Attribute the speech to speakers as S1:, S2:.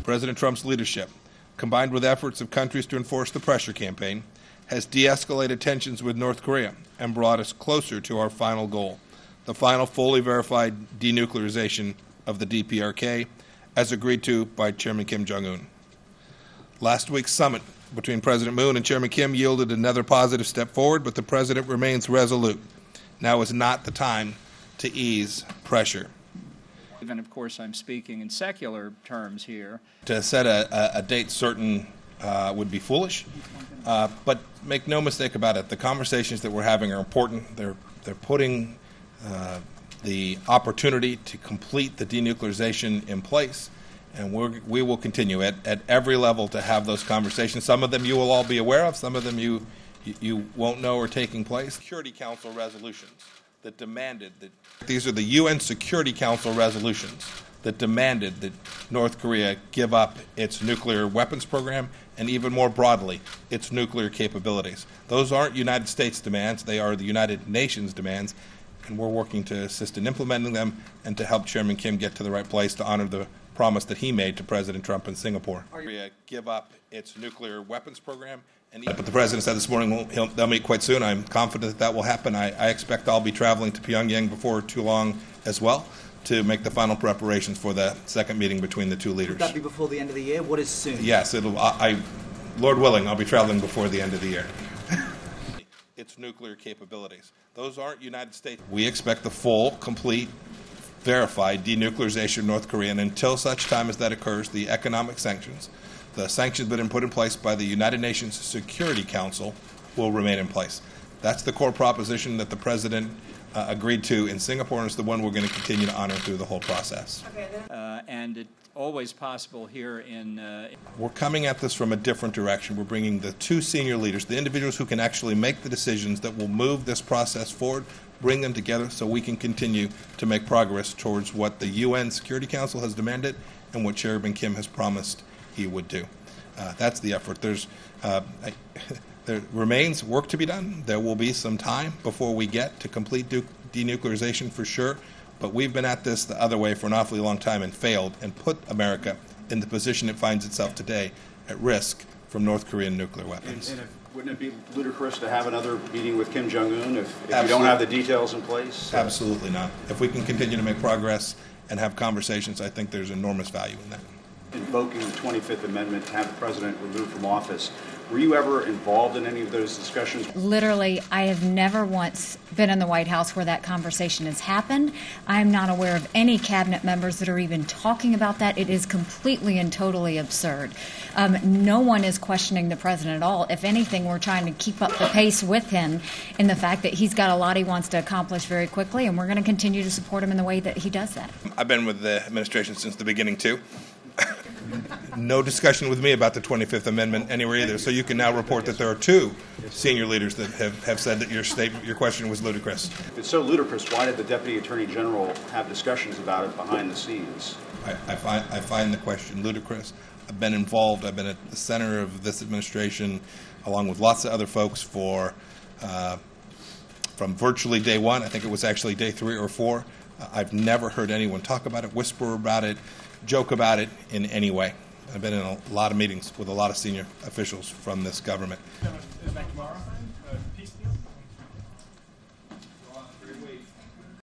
S1: President Trump's leadership, combined with efforts of countries to enforce the pressure campaign, has de-escalated tensions with North Korea and brought us closer to our final goal, the final fully verified denuclearization of the DPRK, as agreed to by Chairman Kim Jong-un. Last week's summit between President Moon and Chairman Kim yielded another positive step forward, but the President remains resolute. Now is not the time to ease pressure.
S2: And of course, I'm speaking in secular terms here.
S1: To set a date certain would be foolish, but make no mistake about it, the conversations that we're having are important. They're putting the opportunity to complete the denuclearization in place, and we will continue at every level to have those conversations. Some of them you will all be aware of, some of them you won't know are taking place. Security Council resolutions that demanded that these are the UN Security Council resolutions that demanded that North Korea give up its nuclear weapons program and even more broadly its nuclear capabilities. Those aren't United States demands, they are the United Nations demands, and we're working to assist in implementing them and to help Chairman Kim get to the right place to honor the promise that he made to President Trump in Singapore. Korea give up its nuclear weapons program. But the President said this morning they'll meet quite soon. I'm confident that will happen. I expect I'll be traveling to Pyongyang before too long as well to make the final preparations for the second meeting between the two leaders.
S3: Would that be before the end of the year? What is soon?
S1: Yes, Lord willing, I'll be traveling before the end of the year. Its nuclear capabilities. Those aren't United States. We expect the full, complete, verified denuclearization of North Korea, and until such time as that occurs, the economic sanctions, the sanctions that have been put in place by the United Nations Security Council will remain in place. That's the core proposition that the President agreed to in Singapore, and it's the one we're going to continue to honor through the whole process.
S2: And it's always possible here in...
S1: We're coming at this from a different direction. We're bringing the two senior leaders, the individuals who can actually make the decisions that will move this process forward, bring them together so we can continue to make progress towards what the UN Security Council has demanded and what Chairman Kim has promised he would do. That's the effort. There remains work to be done. There will be some time before we get to complete denuclearization for sure, but we've been at this the other way for an awfully long time and failed and put America in the position it finds itself today at risk from North Korean nuclear weapons.
S4: And wouldn't it be ludicrous to have another meeting with Kim Jong-un if you don't have the details in place?
S1: Absolutely not. If we can continue to make progress and have conversations, I think there's enormous value in that.
S4: Invoking the 25th Amendment to have the president removed from office. Were you ever involved in any of those discussions?
S5: Literally, I have never once been in the White House where that conversation has happened. I am not aware of any cabinet members that are even talking about that. It is completely and totally absurd. No one is questioning the president at all. If anything, we're trying to keep up the pace with him in the fact that he's got a lot he wants to accomplish very quickly, and we're going to continue to support him in the way that he does that.
S1: I've been with the administration since the beginning, too. No discussion with me about the 25th Amendment anywhere either, so you can now report that there are two senior leaders that have said that your question was ludicrous.
S4: If it's so ludicrous, why did the Deputy Attorney General have discussions about it behind the scenes?
S1: I find the question ludicrous. I've been involved. I've been at the center of this administration, along with lots of other folks, from virtually day one. I think it was actually day 3 or 4. I've never heard anyone talk about it, whisper about it, joke about it in any way. I've been in a lot of meetings with a lot of senior officials from this government.
S6: Is that tomorrow?